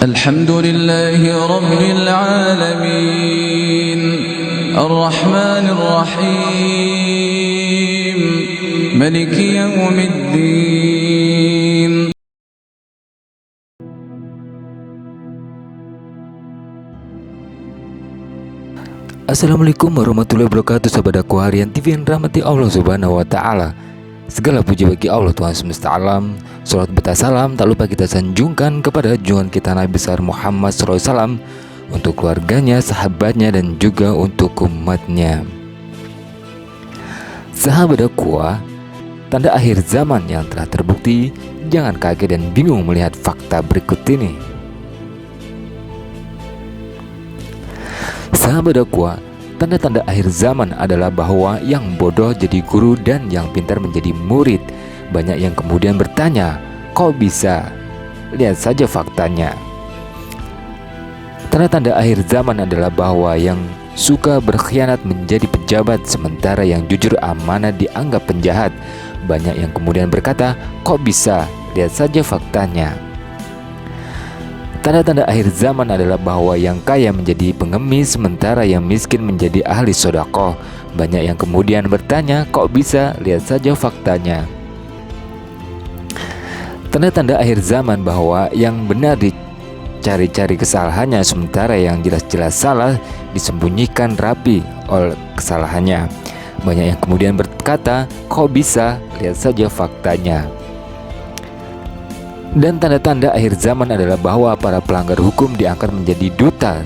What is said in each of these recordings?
الحمد لله رب العالمين الرحمن الرحيم ملك يوم الدين. Assalamualaikum warahmatullahi wabarakatuh, sahabat Dakwah Harian TV yang rahmati Allah Subhanahu wa taala. Segala puji bagi Allah Tuhan semesta alam. Salat berta salam tak lupa kita sanjungkan kepada junjungan kita Nabi besar Muhammad SAW, untuk keluarganya, sahabatnya, dan juga untuk umatnya. Sahabat Dakwah, tanda akhir zaman yang telah terbukti. Jangan kaget dan bingung melihat fakta berikut ini. Sahabat Dakwah, tanda-tanda akhir zaman adalah bahwa yang bodoh jadi guru dan yang pintar menjadi murid. Banyak yang kemudian bertanya, kok bisa? Lihat saja faktanya. Tanda-tanda akhir zaman adalah bahwa yang suka berkhianat menjadi pejabat, sementara yang jujur amanah dianggap penjahat. Banyak yang kemudian berkata, kok bisa? Lihat saja faktanya. Tanda-tanda akhir zaman adalah bahwa yang kaya menjadi pengemis, sementara yang miskin menjadi ahli sedekah. Banyak yang kemudian bertanya, kok bisa? Lihat saja faktanya. Tanda-tanda akhir zaman bahwa yang benar dicari-cari kesalahannya, sementara yang jelas-jelas salah disembunyikan rapi oleh kesalahannya. Banyak yang kemudian berkata, kok bisa? Lihat saja faktanya. Dan tanda-tanda akhir zaman adalah bahwa para pelanggar hukum diangkat menjadi duta,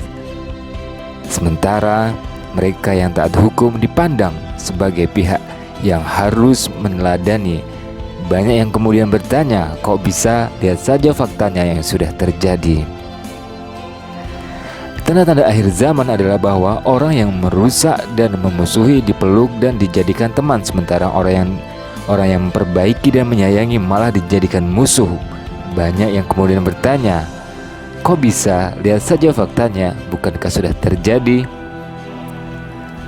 sementara mereka yang taat hukum dipandang sebagai pihak yang harus meneladani. Banyak yang kemudian bertanya, kok bisa? Lihat saja faktanya yang sudah terjadi. Tanda-tanda akhir zaman adalah bahwa orang yang merusak dan memusuhi dipeluk dan dijadikan teman, sementara orang yang memperbaiki dan menyayangi malah dijadikan musuh. Banyak yang kemudian bertanya, kok bisa? Lihat saja faktanya, bukankah sudah terjadi?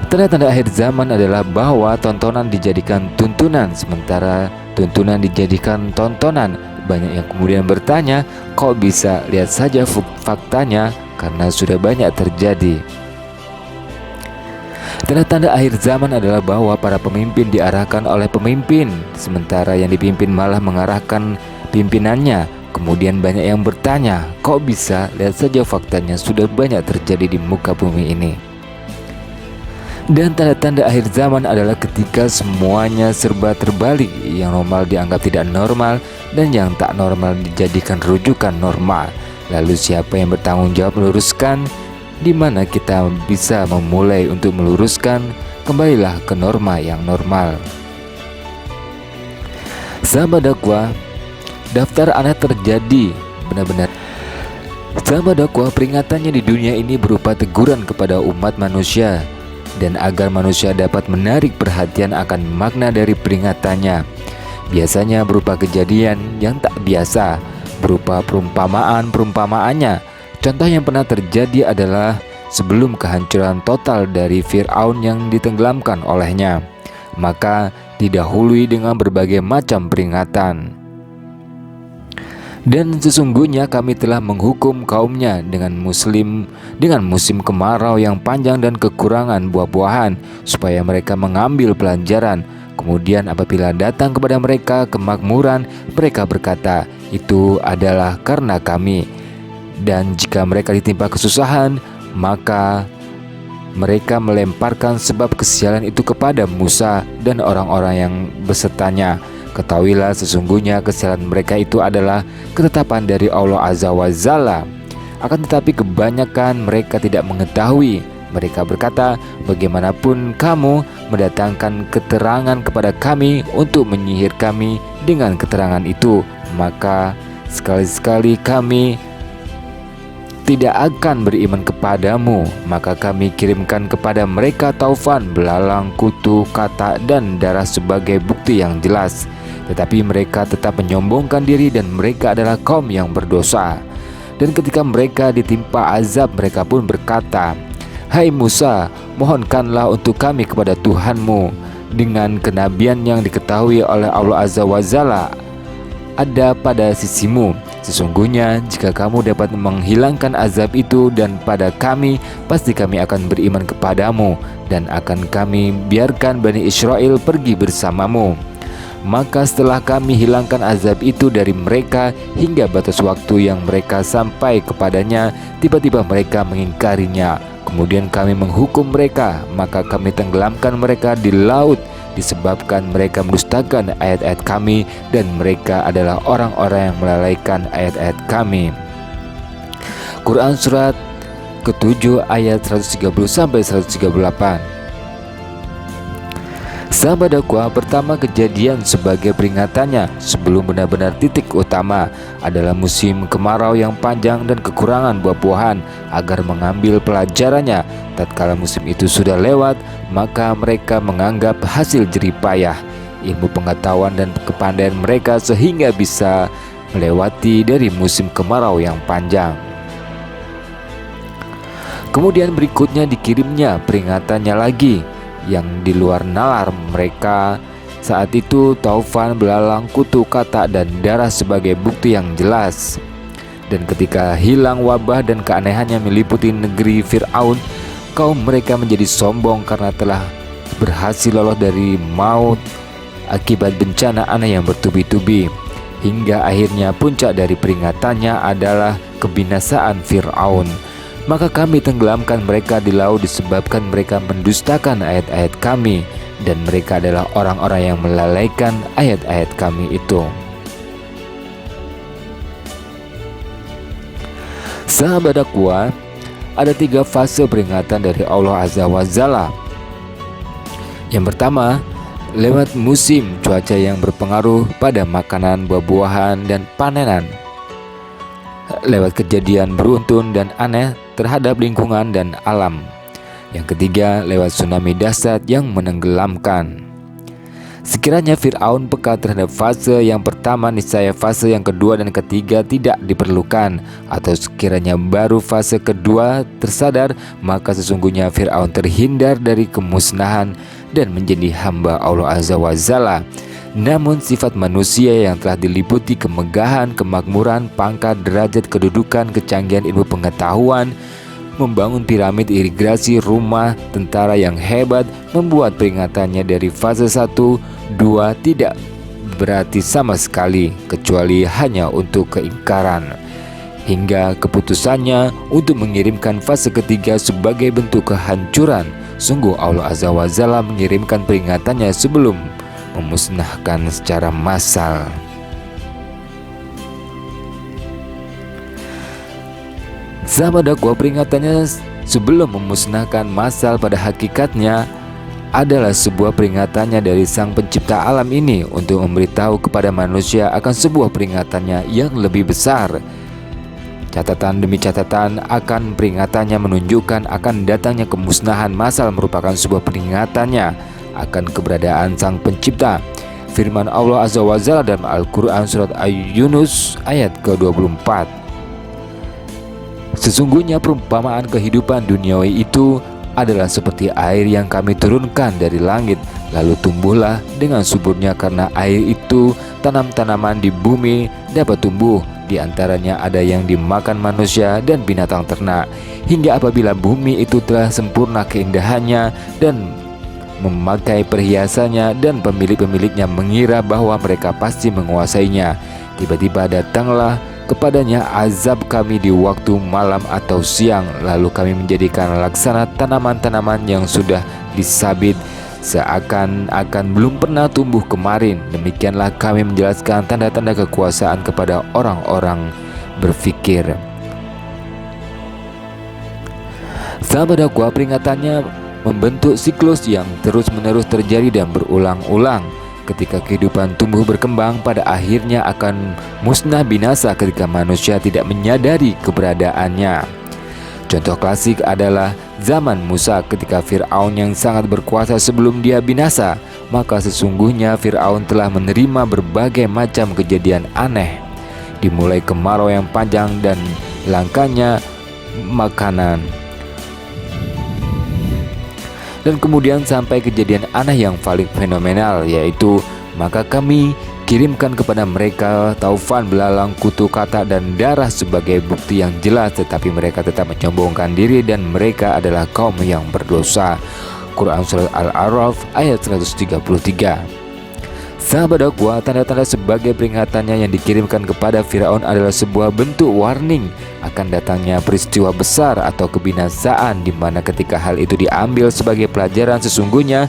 Tanda-tanda akhir zaman adalah bahwa tontonan dijadikan tuntunan, sementara tuntunan dijadikan tontonan. Banyak yang kemudian bertanya, kok bisa? Lihat saja faktanya, karena sudah banyak terjadi. Tanda-tanda akhir zaman adalah bahwa para pemimpin diarahkan oleh pemimpin, sementara yang dipimpin malah mengarahkan pimpinannya. Kemudian banyak yang bertanya, kok bisa? Lihat saja faktanya, sudah banyak terjadi di muka bumi ini. Dan tanda-tanda akhir zaman adalah ketika semuanya serba terbalik. Yang normal dianggap tidak normal, dan yang tak normal dijadikan rujukan normal. Lalu siapa yang bertanggung jawab meluruskan? Di mana kita bisa memulai untuk meluruskan? Kembalilah ke norma yang normal. Sahabat Dakwah, daftar anak terjadi benar-benar. Sahabat Dakwah, peringatannya di dunia ini berupa teguran kepada umat manusia, dan agar manusia dapat menarik perhatian akan makna dari peringatannya. Biasanya berupa kejadian yang tak biasa, berupa perumpamaannya. Contoh yang pernah terjadi adalah sebelum kehancuran total dari Fir'aun yang ditenggelamkan olehnya, maka didahului dengan berbagai macam peringatan. Dan sesungguhnya kami telah menghukum kaumnya dengan musim kemarau yang panjang dan kekurangan buah-buahan, supaya mereka mengambil pelajaran. Kemudian apabila datang kepada mereka kemakmuran, mereka berkata, itu adalah karena kami. Dan jika mereka ditimpa kesusahan, maka mereka melemparkan sebab kesialan itu kepada Musa dan orang-orang yang besertanya. Ketahuilah sesungguhnya kesialan mereka itu adalah ketetapan dari Allah Azza wa Jalla. Akan tetapi kebanyakan mereka tidak mengetahui. Mereka berkata, bagaimanapun kamu mendatangkan keterangan kepada kami untuk menyihir kami dengan keterangan itu, maka sekali-sekali kami tidak akan beriman kepadamu. Maka kami kirimkan kepada mereka taufan, belalang, kutu, kata, dan darah sebagai bukti yang jelas. Tetapi mereka tetap menyombongkan diri, dan mereka adalah kaum yang berdosa. Dan ketika mereka ditimpa azab, mereka pun berkata, hai Musa, mohonkanlah untuk kami kepada Tuhanmu dengan kenabian yang diketahui oleh Allah Azza wa Jalla ada pada sisimu. Sesungguhnya jika kamu dapat menghilangkan azab itu dan pada kami, pasti kami akan beriman kepadamu dan akan kami biarkan Bani Israel pergi bersamamu. Maka setelah kami hilangkan azab itu dari mereka hingga batas waktu yang mereka sampai kepadanya, tiba-tiba mereka mengingkarinya. Kemudian kami menghukum mereka, maka kami tenggelamkan mereka di laut disebabkan mereka mendustakan ayat-ayat kami dan mereka adalah orang-orang yang melalaikan ayat-ayat kami. Quran surat ke-7 ayat 130-138. Sahabat dakwah, pertama kejadian sebagai peringatannya sebelum benar-benar titik utama adalah musim kemarau yang panjang dan kekurangan buah-buahan agar mengambil pelajarannya. Tatkala musim itu sudah lewat, maka mereka menganggap hasil jerih payah, ilmu pengetahuan dan kepandaian mereka sehingga bisa melewati dari musim kemarau yang panjang. Kemudian berikutnya dikirimnya peringatannya lagi yang di luar nalar mereka. Saat itu taufan, belalang, kutu, katak, dan darah sebagai bukti yang jelas. Dan ketika hilang wabah dan keanehannya meliputi negeri Fir'aun, kaum mereka menjadi sombong karena telah berhasil lolos dari maut akibat bencana aneh yang bertubi-tubi. Hingga akhirnya puncak dari peringatannya adalah kebinasaan Fir'aun. Maka kami tenggelamkan mereka di laut disebabkan mereka mendustakan ayat-ayat kami dan mereka adalah orang-orang yang melalaikan ayat-ayat kami itu. Sahabat dakwah, ada 3 fase peringatan dari Allah Azza wa Jalla. Yang pertama, lewat musim cuaca yang berpengaruh pada makanan, buah-buahan, dan panenan. Lewat kejadian beruntun dan aneh terhadap lingkungan dan alam. Yang ketiga, lewat tsunami dahsyat yang menenggelamkan. Sekiranya Fir'aun peka terhadap fase yang pertama, niscaya fase yang kedua dan ketiga tidak diperlukan. Atau sekiranya baru fase kedua tersadar, maka sesungguhnya Fir'aun terhindar dari kemusnahan dan menjadi hamba Allah Azza wa Jalla. Namun sifat manusia yang telah diliputi kemegahan, kemakmuran, pangkat, derajat, kedudukan, kecanggihan ilmu pengetahuan, membangun piramid irigasi, rumah, tentara yang hebat, membuat peringatannya dari fase 1, 2 tidak berarti sama sekali, kecuali hanya untuk keingkaran. Hingga keputusannya untuk mengirimkan fase ketiga sebagai bentuk kehancuran. Sungguh Allah Azza wa Jalla mengirimkan peringatannya sebelum memusnahkan secara massal. Sahabat dakwah, peringatannya sebelum memusnahkan massal pada hakikatnya adalah sebuah peringatannya dari Sang Pencipta alam ini untuk memberitahu kepada manusia akan sebuah peringatannya yang lebih besar. Catatan demi catatan akan peringatannya menunjukkan akan datangnya kemusnahan massal merupakan sebuah peringatannya akan keberadaan Sang Pencipta. Firman Allah Azza wa Jalla dalam Al-Quran surat Yunus ayat ke-24. Sesungguhnya perumpamaan kehidupan duniawi itu adalah seperti air yang kami turunkan dari langit, lalu tumbuhlah dengan suburnya. Karena air itu tanam-tanaman di bumi dapat tumbuh, di antaranya ada yang dimakan manusia dan binatang ternak, hingga apabila bumi itu telah sempurna keindahannya dan memakai perhiasannya dan pemilik-pemiliknya mengira bahwa mereka pasti menguasainya, tiba-tiba datanglah kepadanya azab kami di waktu malam atau siang, lalu kami menjadikan laksana tanaman-tanaman yang sudah disabit seakan-akan belum pernah tumbuh kemarin. Demikianlah kami menjelaskan tanda-tanda kekuasaan kepada orang-orang berfikir. Sahabat dakwah, peringatannya membentuk siklus yang terus-menerus terjadi dan berulang-ulang. Ketika kehidupan tumbuh berkembang, pada akhirnya akan musnah binasa ketika manusia tidak menyadari keberadaannya. Contoh klasik adalah zaman Musa ketika Fir'aun yang sangat berkuasa sebelum dia binasa. Maka sesungguhnya Fir'aun telah menerima berbagai macam kejadian aneh, dimulai kemarau yang panjang dan langkanya makanan, dan kemudian sampai kejadian aneh yang paling fenomenal, yaitu Maka kami kirimkan kepada mereka taufan, belalang, kutu, katak, dan darah sebagai bukti yang jelas, tetapi mereka tetap menyombongkan diri dan mereka adalah kaum yang berdosa. Quran Surat Al-A'raf ayat 133. Sahabat dakwah, tanda-tanda sebagai peringatannya yang dikirimkan kepada Firaun adalah sebuah bentuk warning akan datangnya peristiwa besar atau kebinasaan, di mana ketika hal itu diambil sebagai pelajaran, sesungguhnya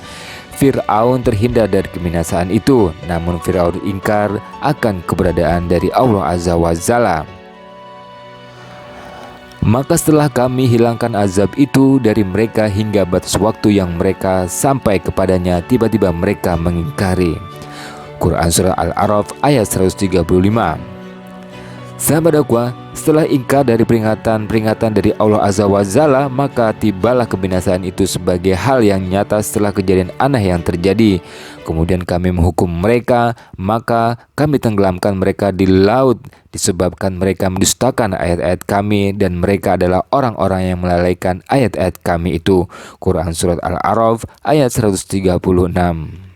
Fir'aun terhindar dari kebinasaan itu. Namun Fir'aun ingkar akan keberadaan dari Allah Azza wa Jalla. Maka setelah kami hilangkan azab itu dari mereka hingga batas waktu yang mereka sampai kepadanya, tiba-tiba mereka mengingkari. Quran Surah Al-A'raf ayat 135. Sahabat dakwah, setelah ingkar dari peringatan dari Allah Azza wa Jalla, maka tibalah kebinasaan itu sebagai hal yang nyata setelah kejadian aneh yang terjadi. Kemudian kami menghukum mereka, maka kami tenggelamkan mereka di laut disebabkan mereka mendustakan ayat-ayat kami, dan mereka adalah orang-orang yang melalaikan ayat-ayat kami itu. Quran Surat Al-A'raf ayat 136.